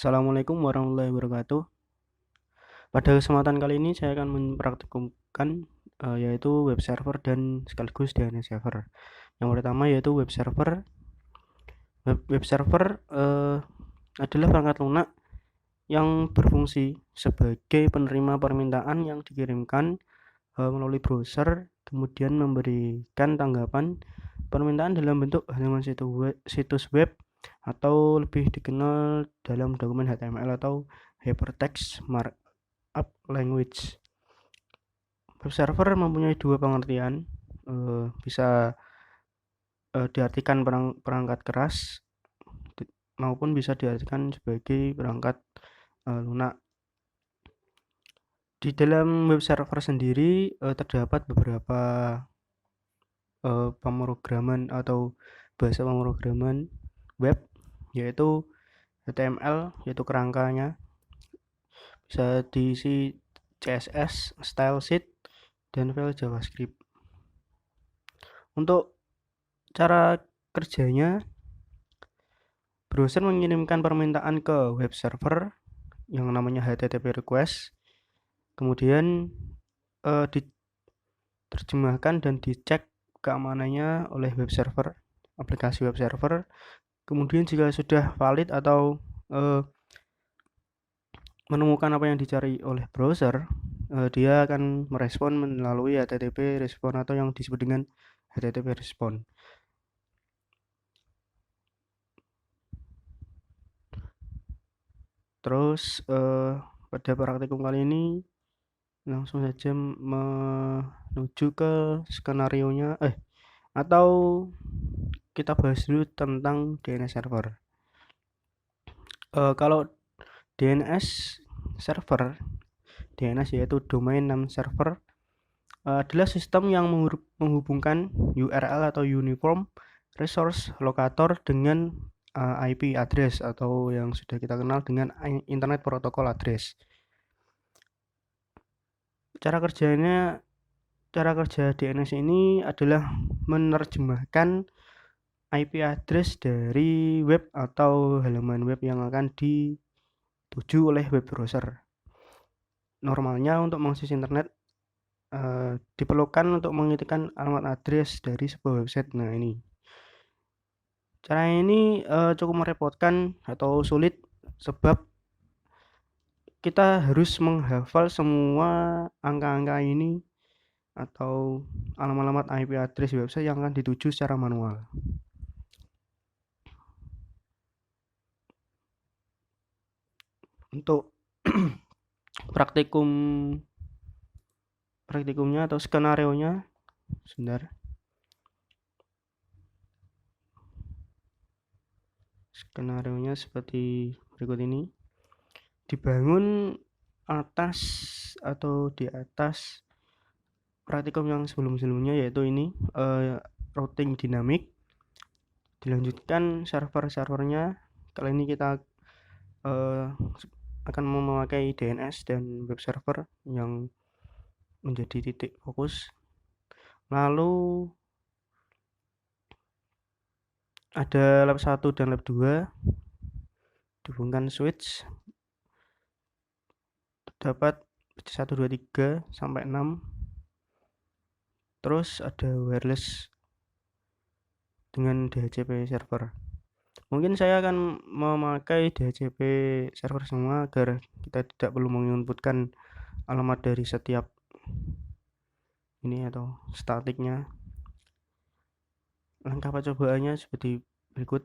Assalamualaikum warahmatullahi wabarakatuh. Pada kesempatan kali ini saya akan mempraktikumkan yaitu web server dan sekaligus DNS server. Yang pertama yaitu web server. Web server adalah perangkat lunak yang berfungsi sebagai penerima permintaan yang dikirimkan melalui browser, kemudian memberikan tanggapan permintaan dalam bentuk halaman situs web atau lebih dikenal dalam dokumen HTML atau Hypertext Markup Language. Web server mempunyai dua pengertian, bisa diartikan perangkat keras maupun bisa diartikan sebagai perangkat lunak. Di dalam web server sendiri terdapat beberapa pemrograman atau bahasa pemrograman web, yaitu HTML, yaitu kerangkanya, bisa diisi CSS, style sheet, dan file JavaScript. Untuk cara kerjanya, browser mengirimkan permintaan ke web server yang namanya HTTP request, kemudian diterjemahkan dan dicek keamanannya oleh web server, aplikasi web server. Kemudian jika sudah valid atau menemukan apa yang dicari oleh browser, dia akan merespon melalui HTTP respon atau yang disebut dengan HTTP respon. Terus pada praktikum kali ini langsung saja menuju ke skenario-nya atau kita bahas dulu tentang DNS server. Kalau DNS server, DNS yaitu Domain Name Server, adalah sistem yang menghubungkan URL atau Uniform Resource Locator dengan IP address atau yang sudah kita kenal dengan Internet Protocol Address. Cara kerja DNS ini adalah menerjemahkan IP address dari web atau halaman web yang akan dituju oleh web browser. Normalnya untuk mengakses internet diperlukan untuk mengetikkan alamat address dari sebuah website. Nah, ini cara ini cukup merepotkan atau sulit sebab kita harus menghafal semua angka-angka ini atau alamat-alamat IP address website yang akan dituju secara manual. Untuk praktikumnya atau skenario-nya sebentar. Skenario-nya seperti berikut ini. Dibangun atas atau di atas praktikum yang sebelum-sebelumnya, yaitu ini routing dinamik. Dilanjutkan server-servernya. Kali ini kita akan memakai DNS dan web server yang menjadi titik fokus. Lalu ada lab 1 dan lab 2, dihubungkan switch, terdapat 1, 2, 3 sampai 6. Terus ada wireless dengan DHCP server. Mungkin saya akan memakai DHCP server semua agar kita tidak perlu menginputkan alamat dari setiap ini atau statiknya. Langkah percobaannya seperti berikut.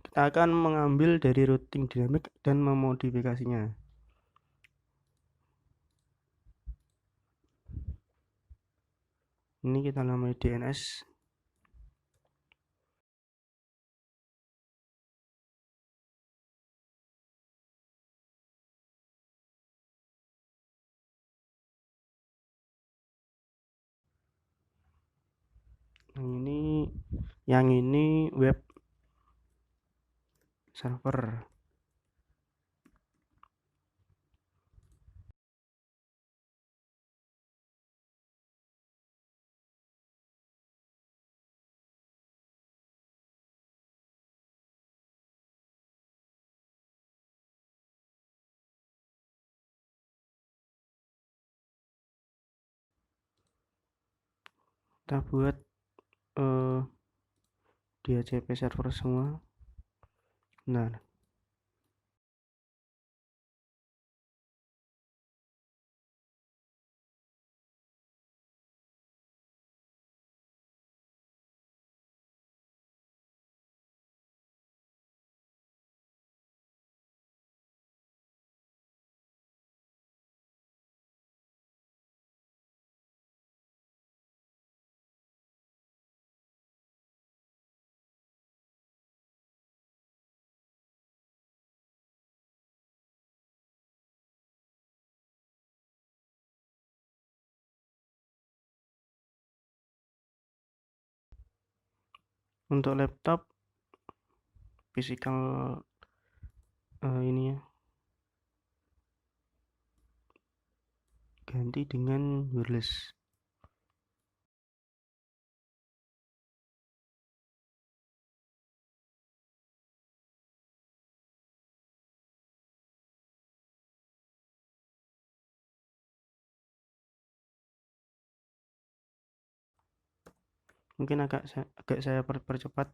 Kita akan mengambil dari routing dinamik dan memodifikasinya. Ini kita namai DNS. Yang ini web server. kita buat DHCP server semua. Nah, untuk laptop physical ini ya, ganti dengan wireless. Mungkin agak saya percepat.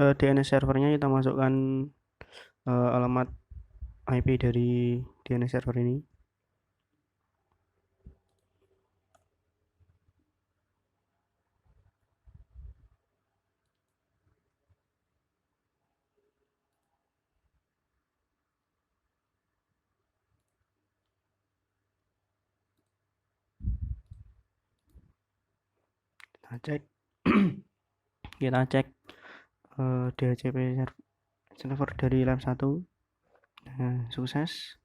DNS servernya kita masukkan alamat IP dari DNS server ini. Kita cek kita cek DHCP server dari lab 1. Nah, sukses.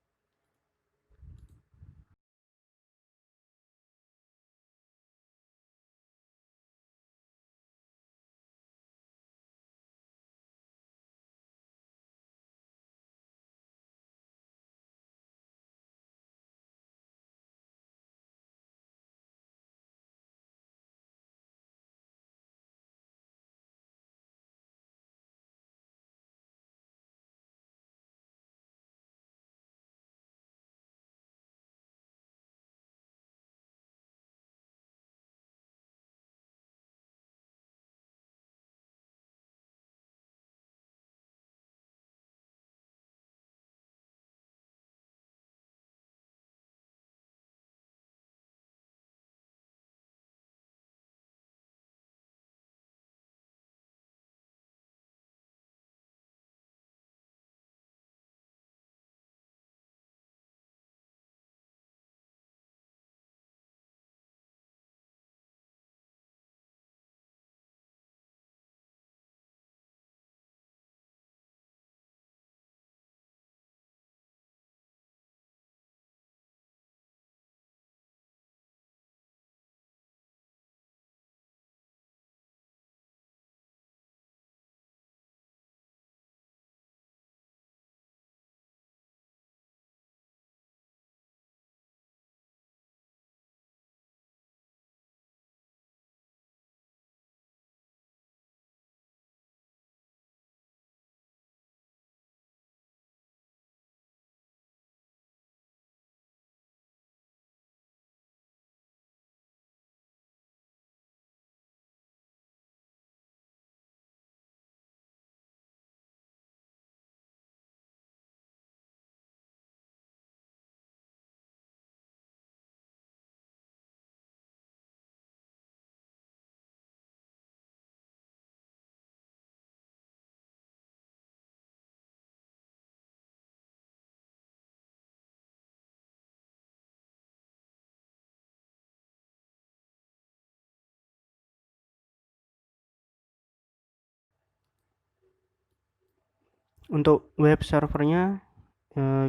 Untuk web servernya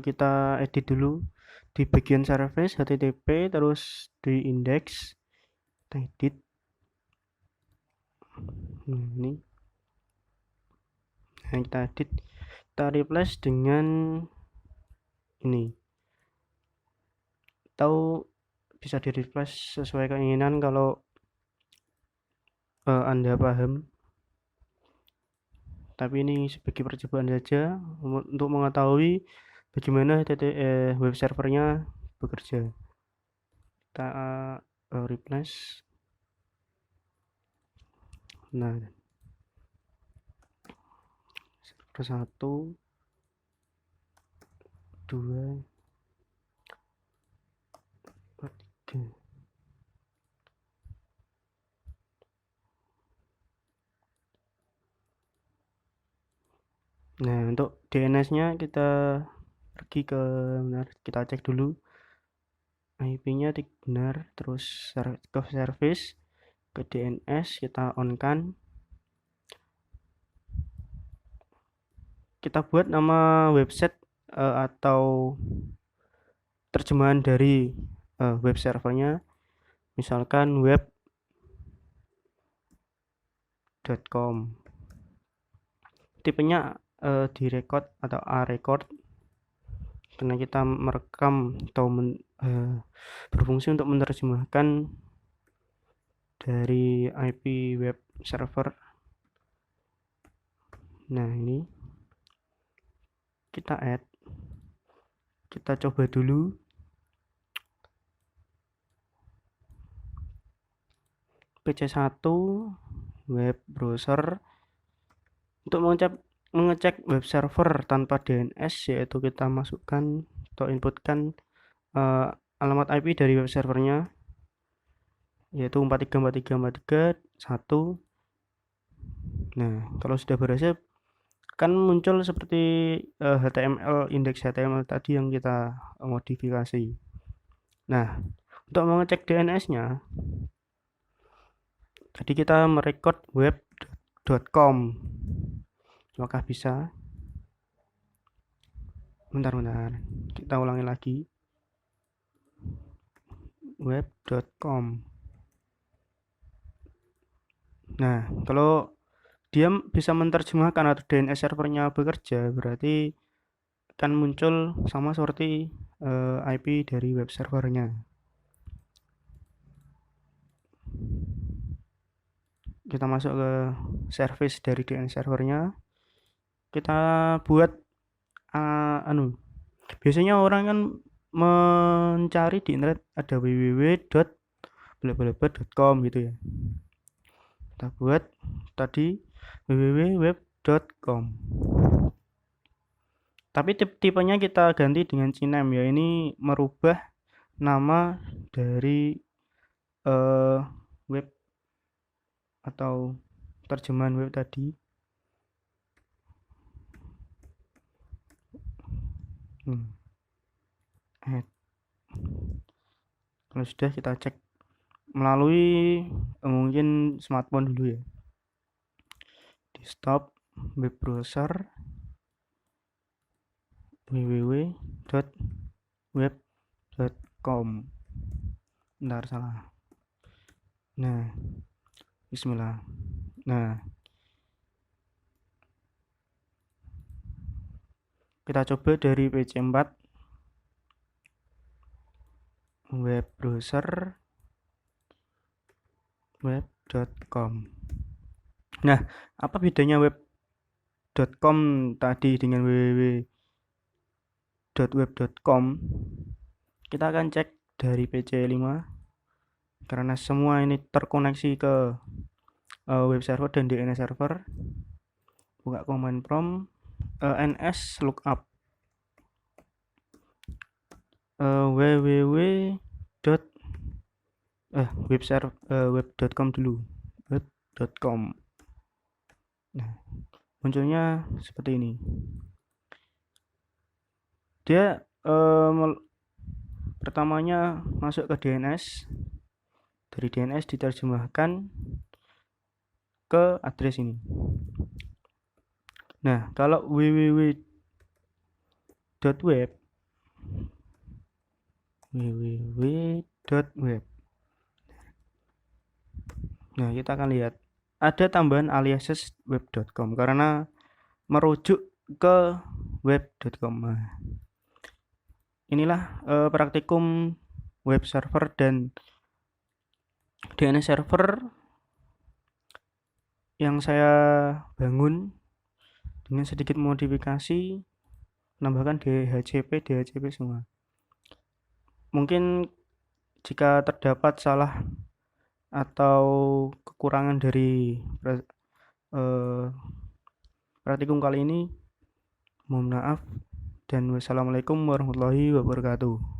kita edit dulu di bagian service HTTP, terus di index kita edit. Ini nah, kita edit, kita replace dengan ini, atau bisa di replace sesuai keinginan kalau Anda paham, tapi ini sebagai percobaan saja untuk mengetahui bagaimana web servernya bekerja. Kita replace. Nah, server 1 2 3. Nah, untuk DNS-nya kita pergi ke benar, kita cek dulu IP-nya benar, terus ke service, ke DNS kita on kan. Kita buat nama website atau terjemahan dari web servernya, misalkan web.com. Tipenya di record atau A record, karena kita merekam atau berfungsi untuk menerjemahkan dari IP web server. Nah, ini kita add, kita coba dulu. PC1 web browser. Untuk mengecek web server tanpa DNS, yaitu kita masukkan atau inputkan alamat IP dari web servernya, yaitu 434343.1. Nah, kalau sudah berhasil kan muncul seperti HTML, indeks HTML tadi yang kita modifikasi. Nah, untuk mengecek DNS-nya, jadi kita merecord web.com. Apakah bisa? Bentar, kita ulangi lagi. Web.com. Nah, kalau dia bisa menerjemahkan atau DNS servernya bekerja, berarti akan muncul sama seperti IP dari web servernya. Kita masuk ke service dari DNS servernya, kita buat biasanya orang kan mencari di internet ada www.blablabla.com gitu ya. Kita buat tadi www.web.com, tapi tipenya kita ganti dengan CNAME ya. Ini merubah nama dari web atau terjemahan web tadi. Kalau sudah, kita cek melalui mungkin smartphone dulu ya. Di stop web browser www.web.com. Bentar, salah. Nah, bismillah. Nah, kita coba dari PC4 web browser web.com. Nah, apa bedanya web.com tadi dengan www.web.com? Kita akan cek dari PC5, karena semua ini terkoneksi ke web server dan DNS server. Buka command prompt, ns lookup web.com dulu, web.com. Nah, munculnya seperti ini. Dia pertamanya masuk ke DNS, dari DNS diterjemahkan ke address ini. Nah, kalau www.web www.web. Nah, kita akan lihat ada tambahan aliases web.com karena merujuk ke web.com. Nah, inilah praktikum web server dan DNS server yang saya bangun dengan sedikit modifikasi, menambahkan DHCP semua. Mungkin jika terdapat salah atau kekurangan dari praktikum kali ini, mohon maaf dan wassalamualaikum warahmatullahi wabarakatuh.